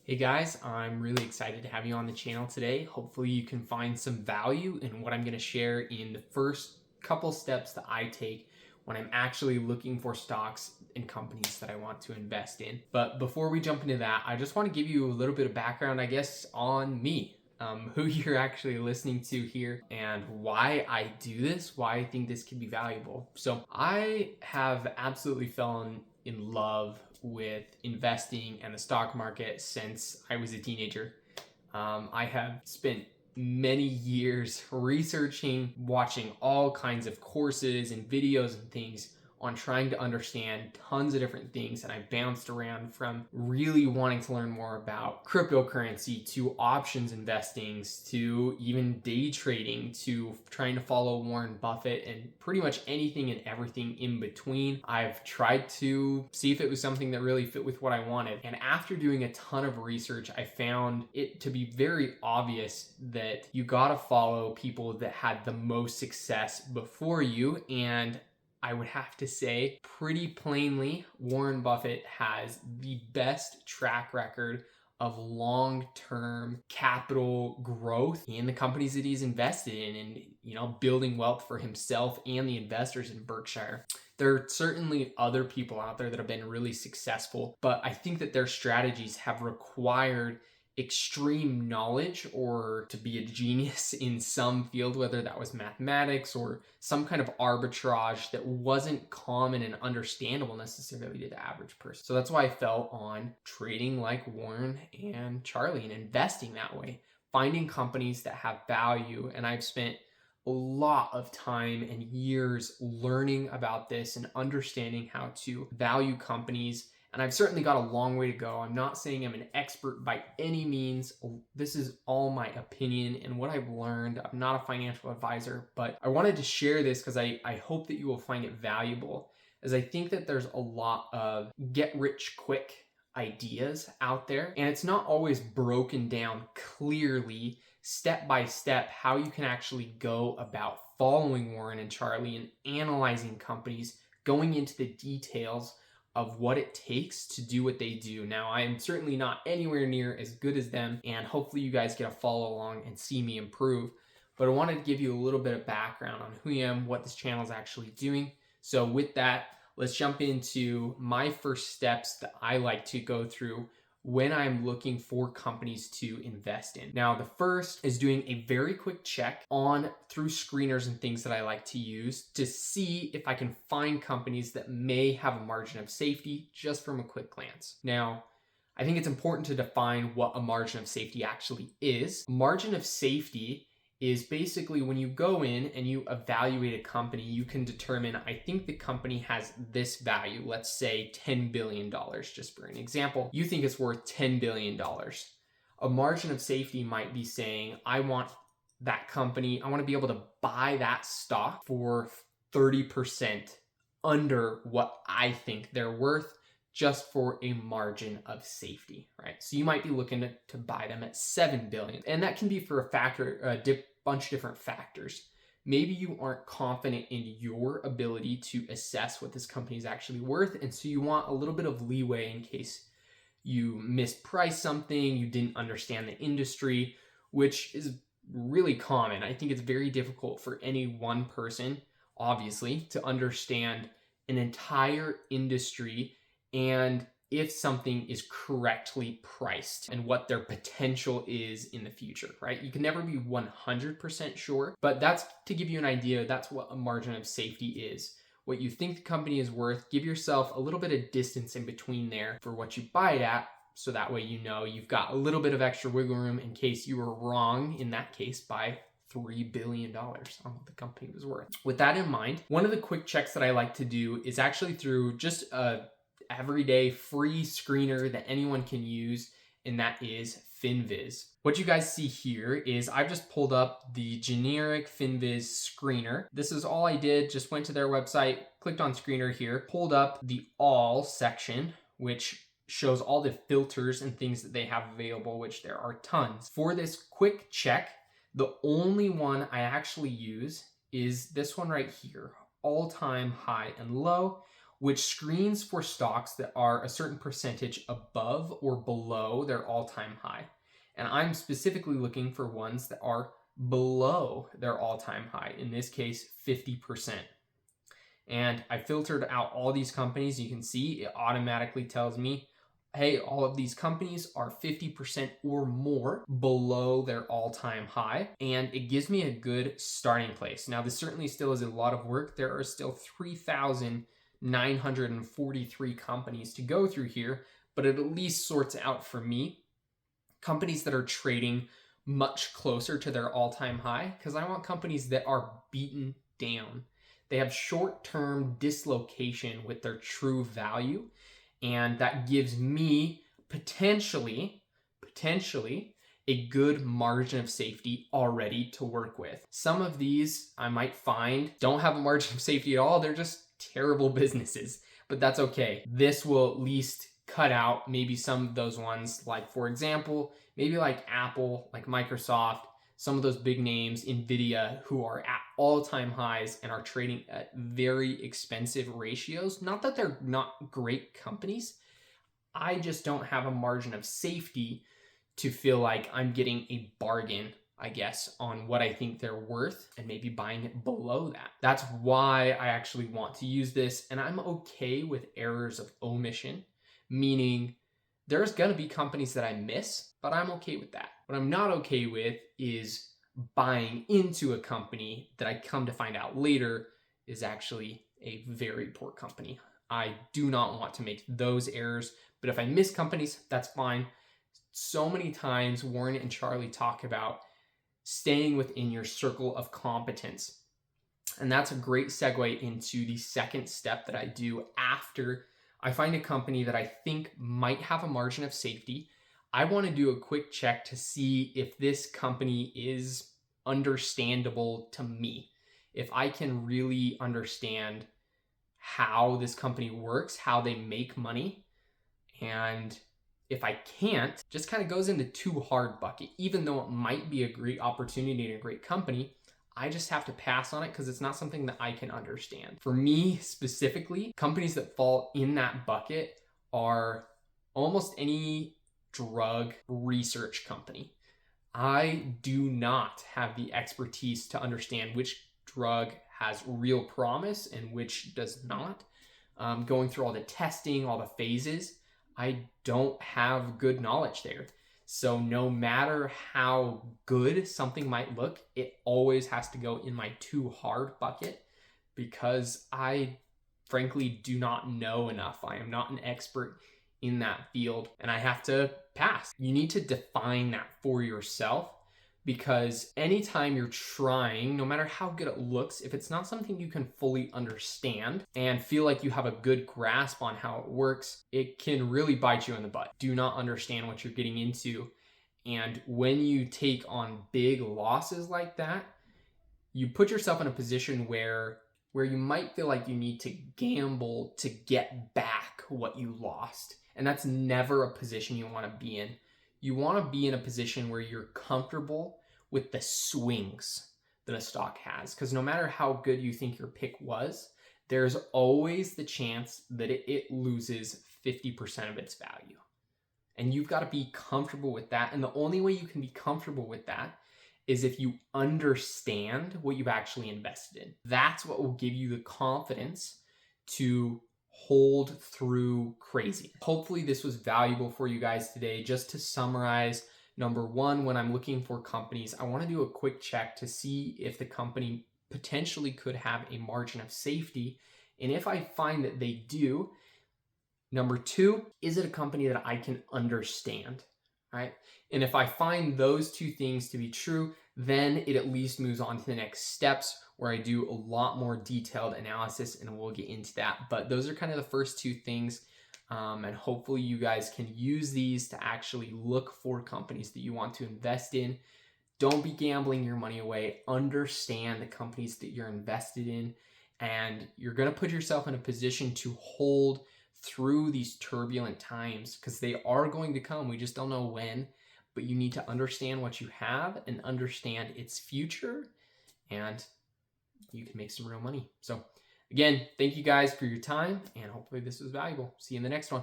Hey guys, I'm really excited to have you on the channel today. Hopefully you can find some value in what I'm going to share in the first couple steps that I take when I'm actually looking for stocks and companies that I want to invest in. But before we jump into that, I just want to give you a little bit of background, I guess, on me, who you're actually listening to here and why I do this, why I think this can be valuable. So I have absolutely fallen in love with investing and the stock market since I was a teenager. I have spent many years researching, watching all kinds of courses and videos and things on trying to understand tons of different things. And I bounced around from really wanting to learn more about cryptocurrency to options investing to even day trading to trying to follow Warren Buffett and pretty much anything and everything in between. I've tried to see if it was something that really fit with what I wanted. And after doing a ton of research, I found it to be very obvious that you gotta follow people that had the most success before you. And I would have to say, pretty plainly, Warren Buffett has the best track record of long-term capital growth in the companies that he's invested in and building wealth for himself and the investors in Berkshire. There are certainly other people out there that have been really successful, but I think that their strategies have required extreme knowledge or to be a genius in some field, whether that was mathematics or some kind of arbitrage that wasn't common and understandable necessarily to the average person. So that's why I fell on trading like Warren and Charlie and investing that way, finding companies that have value. And I've spent a lot of time and years learning about this and understanding how to value companies. And I've certainly got a long way to go. I'm not saying I'm an expert by any means. This is all my opinion and what I've learned. I'm not a financial advisor, but I wanted to share this because I hope that you will find it valuable, as I think that there's a lot of get rich quick ideas out there, and it's not always broken down clearly, step by step, how you can actually go about following Warren and Charlie and analyzing companies, going into the details of what it takes to do what they do. Now, I am certainly not anywhere near as good as them, and hopefully you guys get to follow along and see me improve. But I wanted to give you a little bit of background on who I am, what this channel is actually doing. So with that, let's jump into my first steps that I like to go through when I'm looking for companies to invest in. Now, the first is doing a very quick check through screeners and things that I like to use to see if I can find companies that may have a margin of safety just from a quick glance. Now, I think it's important to define what a margin of safety actually is. A margin of safety is basically when you go in and you evaluate a company, you can determine, I think the company has this value, let's say $10 billion, just for an example. You think it's worth $10 billion. A margin of safety might be saying, I want that company, I want to be able to buy that stock for 30% under what I think they're worth, just for a margin of safety, right? So you might be looking to buy them at 7 billion. And that can be for a bunch of different factors. Maybe you aren't confident in your ability to assess what this company is actually worth. And so you want a little bit of leeway in case you mispriced something, you didn't understand the industry, which is really common. I think it's very difficult for any one person, obviously, to understand an entire industry and if something is correctly priced and what their potential is in the future, right? You can never be 100% sure, but that's to give you an idea. That's what a margin of safety is. What you think the company is worth, give yourself a little bit of distance in between there for what you buy it at, so that way you know you've got a little bit of extra wiggle room in case you were wrong, in that case, by $3 billion on what the company was worth. With that in mind, one of the quick checks that I like to do is actually through just a everyday free screener that anyone can use, and that is FinViz. What you guys see here is I've just pulled up the generic FinViz screener. This is all I did, just went to their website, clicked on screener here, pulled up the all section, which shows all the filters and things that they have available, which there are tons. For this quick check, the only one I actually use is this one right here, all-time high and low. which screens for stocks that are a certain percentage above or below their all-time high. And I'm specifically looking for ones that are below their all-time high, in this case, 50%. And I filtered out all these companies. You can see it automatically tells me, hey, all of these companies are 50% or more below their all-time high. And it gives me a good starting place. Now, this certainly still is a lot of work. There are still 3,943 companies to go through here, but it at least sorts out for me companies that are trading much closer to their all-time high, because I want companies that are beaten down. They have short-term dislocation with their true value, and that gives me potentially a good margin of safety already to work with. Some of these I might find don't have a margin of safety at all. They're just terrible businesses, but that's okay. This will at least cut out maybe some of those ones, like, for example, maybe like Apple, like Microsoft, some of those big names, Nvidia, who are at all-time highs and are trading at very expensive ratios. Not that they're not great companies. I just don't have a margin of safety to feel like I'm getting a bargain, I guess, on what I think they're worth and maybe buying it below that. That's why I actually want to use this. And I'm okay with errors of omission, meaning there's going to be companies that I miss, but I'm okay with that. What I'm not okay with is buying into a company that I come to find out later is actually a very poor company. I do not want to make those errors, but if I miss companies, that's fine. So many times Warren and Charlie talk about staying within your circle of competence. And that's a great segue into the second step that I do after I find a company that I think might have a margin of safety. I want to do a quick check to see if this company is understandable to me. If I can really understand how this company works, how they make money. And if I can't, just kind of goes into too hard bucket. Even though it might be a great opportunity and a great company, I just have to pass on it because it's not something that I can understand. For me specifically, companies that fall in that bucket are almost any drug research company. I do not have the expertise to understand which drug has real promise and which does not. Going through all the testing, all the phases, I don't have good knowledge there. So no matter how good something might look, it always has to go in my too hard bucket because I frankly do not know enough. I am not an expert in that field and I have to pass. You need to define that for yourself, because anytime you're trying, no matter how good it looks, if it's not something you can fully understand and feel like you have a good grasp on how it works, it can really bite you in the butt. Do not understand what you're getting into. And when you take on big losses like that, you put yourself in a position where you might feel like you need to gamble to get back what you lost. And that's never a position you want to be in. You want to be in a position where you're comfortable with the swings that a stock has. Because no matter how good you think your pick was, there's always the chance that it loses 50% of its value. And you've got to be comfortable with that. And the only way you can be comfortable with that is if you understand what you've actually invested in. That's what will give you the confidence to hold through crazy. Hopefully this was valuable for you guys today. Just to summarize, number one, when I'm looking for companies, I want to do a quick check to see if the company potentially could have a margin of safety. And if I find that they do, number two, is it a company that I can understand, right? And if I find those two things to be true, then it at least moves on to the next steps where I do a lot more detailed analysis, and we'll get into that. But those are kind of the first two things. And hopefully you guys can use these to actually look for companies that you want to invest in. Don't be gambling your money away. Understand the companies that you're invested in, and you're going to put yourself in a position to hold through these turbulent times, because they are going to come. We just don't know when, but you need to understand what you have and understand its future, and you can make some real money. So Again, thank you guys for your time, and hopefully this was valuable. See you in the next one.